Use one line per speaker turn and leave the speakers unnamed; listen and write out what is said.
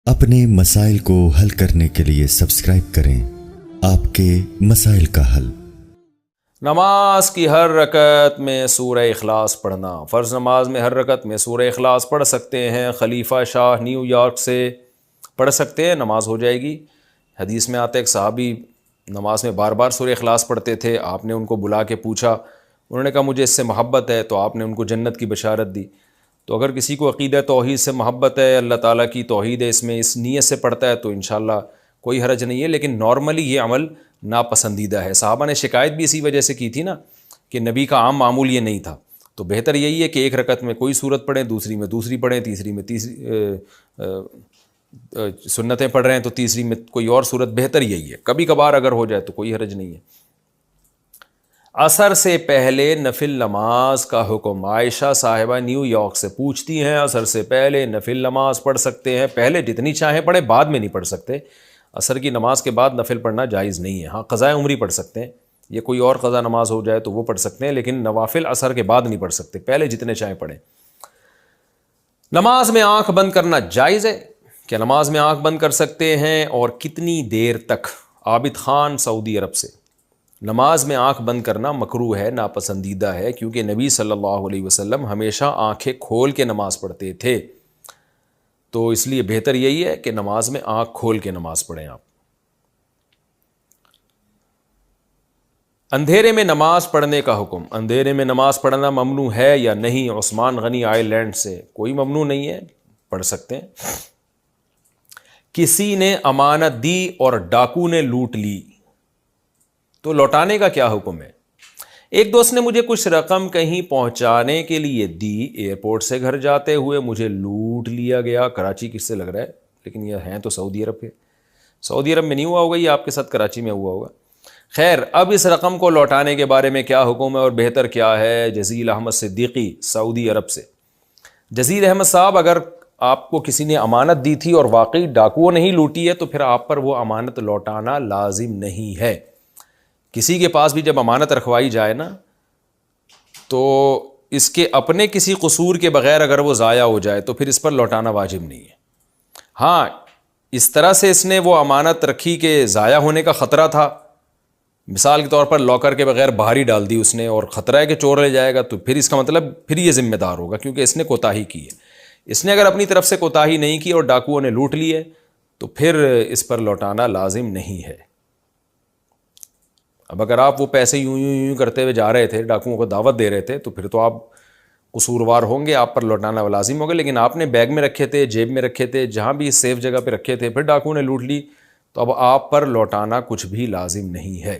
اپنے مسائل کو حل کرنے کے لیے سبسکرائب کریں آپ کے مسائل کا حل۔
نماز کی ہر رکعت میں سورہ اخلاص پڑھنا۔ فرض نماز میں ہر رکعت میں سورہ اخلاص پڑھ سکتے ہیں۔ خلیفہ شاہ نیو یارک سے پڑھ سکتے ہیں، نماز ہو جائے گی۔ حدیث میں آتا ہے ایک صحابی نماز میں بار بار سورہ اخلاص پڑھتے تھے، آپ نے ان کو بلا کے پوچھا، انہوں نے کہا مجھے اس سے محبت ہے، تو آپ نے ان کو جنت کی بشارت دی۔ تو اگر کسی کو عقیدہ توحید سے محبت ہے، اللہ تعالیٰ کی توحید ہے، اس میں اس نیت سے پڑھتا ہے تو انشاءاللہ کوئی حرج نہیں ہے، لیکن نارملی یہ عمل ناپسندیدہ ہے۔ صحابہ نے شکایت بھی اسی وجہ سے کی تھی نا کہ نبی کا عام معمول یہ نہیں تھا، تو بہتر یہی ہے کہ ایک رکعت میں کوئی صورت پڑھیں، دوسری میں دوسری پڑھیں، تیسری میں تیسری سنتیں پڑھ رہے ہیں تو تیسری میں کوئی اور صورت، بہتر یہی ہے۔ کبھی کبھار اگر ہو جائے تو کوئی حرج نہیں ہے۔ عصر سے پہلے نفل نماز کا حکم۔ عائشہ صاحبہ نیو یارک سے پوچھتی ہیں عصر سے پہلے نفل نماز پڑھ سکتے ہیں؟ پہلے جتنی چاہیں پڑھیں، بعد میں نہیں پڑھ سکتے۔ عصر کی نماز کے بعد نفل پڑھنا جائز نہیں ہے۔ ہاں قضاء عمری پڑھ سکتے ہیں، یہ کوئی اور قضا نماز ہو جائے تو وہ پڑھ سکتے ہیں، لیکن نوافل عصر کے بعد نہیں پڑھ سکتے، پہلے جتنے چاہیں پڑھیں۔ نماز میں آنکھ بند کرنا جائز ہے؟ کیا نماز میں آنکھ بند کر سکتے ہیں اور کتنی دیر تک؟ عابد خان سعودی عرب سے۔ نماز میں آنکھ بند کرنا مکروہ ہے، ناپسندیدہ ہے، کیونکہ نبی صلی اللہ علیہ وسلم ہمیشہ آنکھیں کھول کے نماز پڑھتے تھے، تو اس لیے بہتر یہی ہے کہ نماز میں آنکھ کھول کے نماز پڑھیں آپ۔ اندھیرے میں نماز پڑھنے کا حکم۔ اندھیرے میں نماز پڑھنا ممنوع ہے یا نہیں؟ عثمان غنی آئر لینڈ سے۔ کوئی ممنوع نہیں ہے، پڑھ سکتے ہیں۔ کسی نے امانت دی اور ڈاکو نے لوٹ لی تو لوٹانے کا کیا حکم ہے؟ ایک دوست نے مجھے کچھ رقم کہیں پہنچانے کے لیے دی، ایئرپورٹ سے گھر جاتے ہوئے مجھے لوٹ لیا گیا۔ کراچی کس سے لگ رہا ہے، لیکن یہ ہیں تو سعودی عرب کے۔ سعودی عرب میں نہیں ہوا ہوگا، یہ آپ کے ساتھ کراچی میں ہوا ہوگا۔ خیر، اب اس رقم کو لوٹانے کے بارے میں کیا حکم ہے اور بہتر کیا ہے؟ جزیل احمد صدیقی سعودی عرب سے۔ جزیل احمد صاحب، اگر آپ کو کسی نے امانت دی تھی اور واقعی ڈاکوؤں نہیں لوٹی ہے تو پھر آپ پر وہ امانت لوٹانا لازم نہیں ہے۔ کسی کے پاس بھی جب امانت رکھوائی جائے نا تو اس کے اپنے کسی قصور کے بغیر اگر وہ ضائع ہو جائے تو پھر اس پر لوٹانا واجب نہیں ہے۔ ہاں، اس طرح سے اس نے وہ امانت رکھی کہ ضائع ہونے کا خطرہ تھا، مثال کے طور پر لاکر کے بغیر باہر ہی ڈال دی اس نے اور خطرہ ہے کہ چور لے جائے گا، تو پھر اس کا مطلب پھر یہ ذمہ دار ہوگا، کیونکہ اس نے کوتاہی کی ہے۔ اس نے اگر اپنی طرف سے کوتاہی نہیں کی اور ڈاکوؤں نے لوٹ لی ہے تو پھر اس پر لوٹانا لازم نہیں ہے۔ اب اگر آپ وہ پیسے یوں کرتے ہوئے جا رہے تھے، ڈاکوؤں کو دعوت دے رہے تھے، تو پھر تو آپ قصوروار ہوں گے، آپ پر لوٹانا لازم ہوگا، لیکن آپ نے بیگ میں رکھے تھے، جیب میں رکھے تھے، جہاں بھی سیف جگہ پہ رکھے تھے، پھر ڈاکوؤں نے لوٹ لی تو اب آپ پر لوٹانا کچھ بھی لازم نہیں ہے۔